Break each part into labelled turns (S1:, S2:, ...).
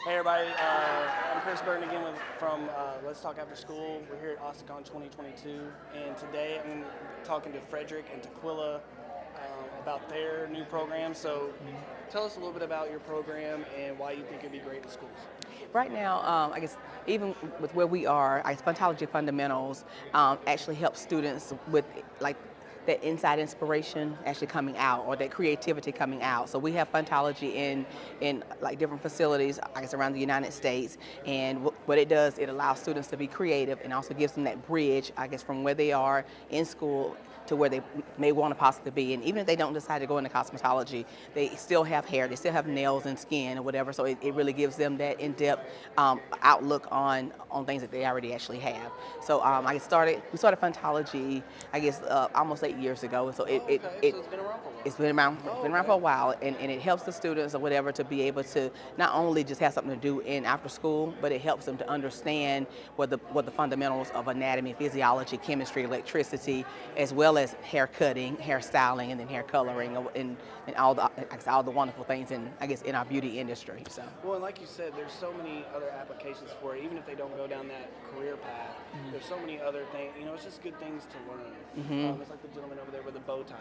S1: Hey everybody, I'm Chris Burton again from Let's Talk After School. We're here at Osti-Con 2022, and today I'm talking to Frederick and Tequila about their new program. So tell us a little bit about your program and why you think it'd be great in schools.
S2: Right now, I guess even with where we are, I guess Funtology fundamentals actually help students with like that inside inspiration actually coming out or that creativity coming out. So we have Funtology in like different facilities, I guess around the United States, and what it does, it allows students to be creative and also gives them that bridge, I guess, from where they are in school to where they may want to possibly be. And even if they don't decide to go into cosmetology, they still have hair, they still have nails and skin or whatever. So it really gives them that in-depth outlook on things that they already actually have. So we started Funtology, I guess, almost 8 years ago. So
S1: Oh, okay. So it's been around for a while.
S2: it's
S1: Oh,
S2: been around
S1: okay.
S2: for a while, and it helps the students or whatever to be able to not only just have something to do in after school, but it helps them to understand what the fundamentals of anatomy, physiology, chemistry, electricity, as well as hair cutting, hair styling, and then hair coloring, and all the wonderful things in I guess in our beauty industry. So.
S1: Well, and like you said, there's so many other applications for it. Even if they don't go down that career path, there's so many other things. It's just good things to learn. It's like the gentleman over there with the bow ties.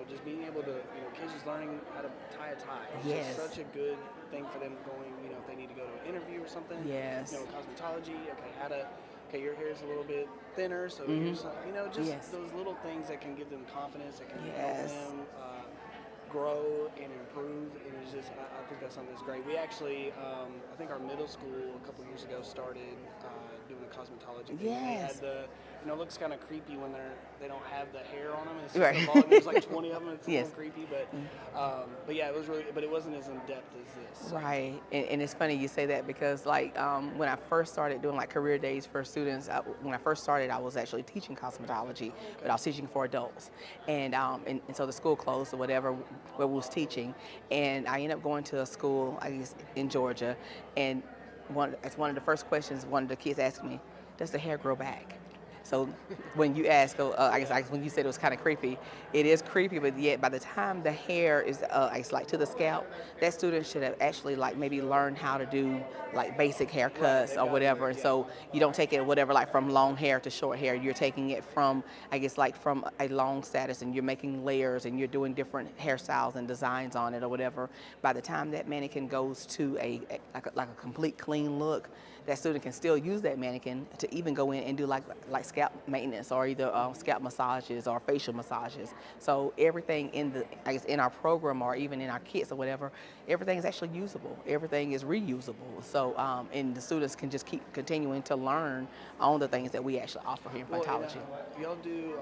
S1: Just being able to, kids just learning how to tie a tie. It's just
S2: Yes.
S1: such a good thing for them going. If they need to go to an interview or something.
S2: Yes.
S1: Cosmetology. Okay, how to. Okay, your hair is a little bit thinner, so here's some, just
S2: Yes.
S1: those little things that can give them confidence, that can help
S2: Yes.
S1: them grow and improve, and it's just I think that's something that's great. We actually, I think our middle school a couple years ago started doing a cosmetology thing. And they had
S2: Yes.
S1: it looks kind of creepy when they don't have the hair on them. It's just
S2: Right.
S1: a ball, and there's like 20 of them. It's a
S2: Yes.
S1: little creepy, but yeah, it was really, but it wasn't as in depth as this. So.
S2: Right, and it's funny you say that because like when I first started doing like career days for students, when I first started, I was actually teaching cosmetology, but I was teaching for adults, and so the school closed or whatever where we was teaching, and I ended up going to a school I guess in Georgia, and it's one of the first questions one of the kids asked me, does the hair grow back? So when you ask, I guess when you said it was kind of creepy, it is creepy, but yet by the time the hair is, it's like to the scalp, that student should have actually like maybe learned how to do like basic
S1: Right,
S2: haircuts
S1: they've
S2: or
S1: got to,
S2: whatever. And
S1: yeah.
S2: so you don't take it whatever like from long hair to short hair. You're taking it from, I guess like from a long status, and you're making layers and you're doing different hairstyles and designs on it or whatever. By the time that mannequin goes to like a complete clean look, that student can still use that mannequin to even go in and do like scalp maintenance or either scalp massages or facial massages. So everything in the I guess in our program or even in our kits or whatever, everything is actually usable. Everything is reusable. So and the students can just keep continuing to learn on the things that we actually offer here in
S1: Well, and
S2: Funtology.
S1: y'all do.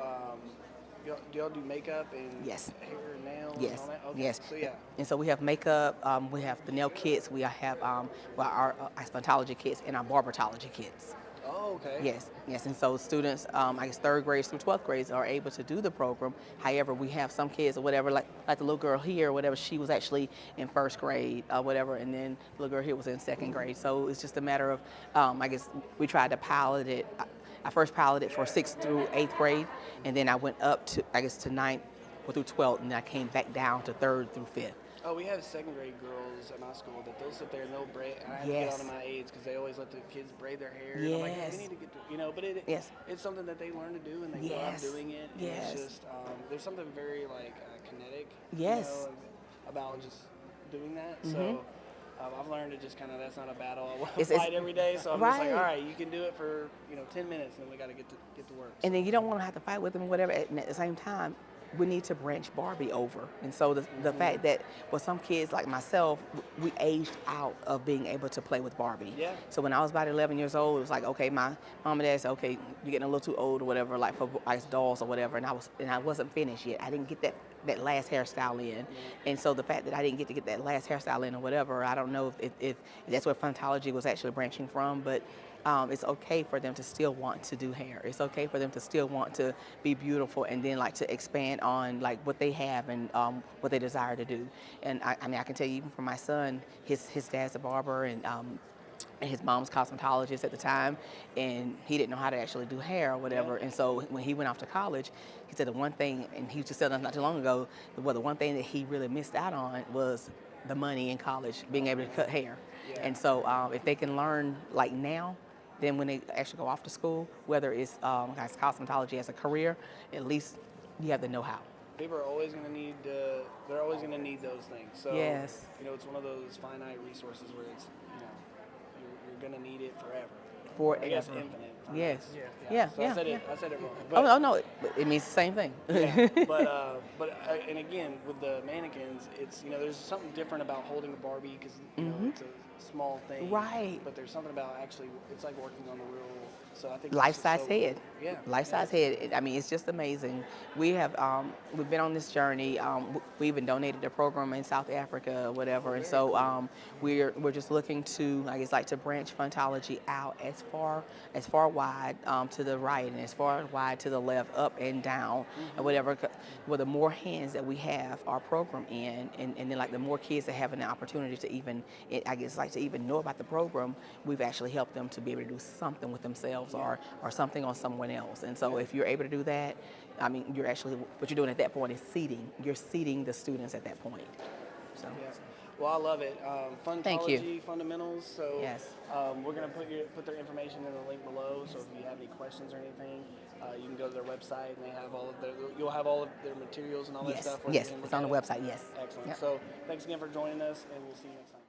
S1: Do y'all do makeup and
S2: Yes.
S1: hair and nails and all
S2: Yes,
S1: that? Okay,
S2: yes.
S1: so yeah.
S2: And so we have makeup, we have the nail kits, we have our odontology kits and our barbertology kits.
S1: Oh, okay.
S2: Yes, yes, and so students, I guess third grades through 12th grades are able to do the program. However, we have some kids or whatever, like the little girl here, or whatever, she was actually in first grade or whatever, and then the little girl here was in second grade. So it's just a matter of, I guess we tried to pilot it. I first piloted for sixth through eighth grade, and then I went up to, I guess, to ninth through 12th, and then I came back down to third through fifth.
S1: Oh, we have second grade girls at my school that they'll sit there and they'll braid. And I have to get
S2: Yes.
S1: on to my aides because they always let the kids braid their hair. And I'm like, hey, we
S2: Yes.
S1: need to get to, but
S2: Yes.
S1: it's something that they learn to do and they grow up
S2: Yes.
S1: doing it. And
S2: Yes.
S1: it's just, there's something very like kinetic,
S2: Yes.
S1: about just doing that.
S2: Mm-hmm.
S1: So I've learned to just kind of, that's not a battle I want to
S2: It's
S1: fight every day. So I'm just like,
S2: right.
S1: all right, you can do it for, 10 minutes and then we got to get to work.
S2: And then you don't want to have to fight with them or whatever. And at the same time, we need to branch Barbie over. And so the fact that, well, some kids like myself, we aged out of being able to play with Barbie.
S1: Yeah.
S2: So when I was about 11 years old, it was like, okay, my mom and dad said, okay, you're getting a little too old or whatever, like for ice dolls or whatever. And I wasn't finished yet. I didn't get that last hairstyle in. And so the fact that I didn't get to get that last hairstyle in or whatever, I don't know if that's where Funtology was actually branching from, but it's okay for them to still want to do hair. It's okay for them to still want to be beautiful and then like to expand on like what they have and what they desire to do. And I mean, I can tell you even for my son, his dad's a barber, and and his mom's cosmetologist at the time, and he didn't know how to actually do hair or whatever.
S1: Yeah.
S2: And so when he went off to college, he said the one thing, and he just said us not too long ago, well, the one thing that he really missed out on was the money in college, being able to cut hair.
S1: Yeah.
S2: And so if they can learn like now, then when they actually go off to school, whether it's as cosmetology as a career, at least you have the know-how.
S1: People are always going to need. They're always going to need those things. So
S2: Yes.
S1: it's one of those finite resources where it's you're going to need it forever.
S2: Forever.
S1: I guess infinite.
S2: Yes.
S1: Yeah.
S2: Yeah.
S1: So
S2: yeah.
S1: I said it wrong.
S2: Oh, no, no, it means the same thing.
S1: Yeah, and again with the mannequins, it's there's something different about holding a Barbie because it's a small thing,
S2: Right.
S1: But there's something about actually it's like working on the real. So I think
S2: Life-size head.
S1: Cool. Yeah.
S2: Life-size head. I mean, it's just amazing. We have we've been on this journey. We even donated a program in South Africa, or whatever. And so we're just looking to, I guess, like to branch Funtology out as far wide to the right and as far wide to the left, up and down, and whatever. Well, the more hands that we have our program in, and then like the more kids that have an opportunity to even, I guess, like to even know about the program, we've actually helped them to be able to do something with themselves or something on someone else. And so if you're able to do that, I mean, you're actually, what you're doing at that point is seeding. You're seeding the students at that point. So.
S1: Yeah. Well, I love it.
S2: Thank you.
S1: Funtology fundamentals. So
S2: Yes.
S1: we're gonna put their information in the link below. So if you have any questions or anything, you can go to their website and they have you'll have all of their materials and all that
S2: Yes.
S1: stuff. where you
S2: Yes.
S1: can look
S2: It's on
S1: at
S2: the
S1: it.
S2: website. Yes.
S1: Excellent.
S2: Yep.
S1: So thanks again for joining us, and we'll see you next time.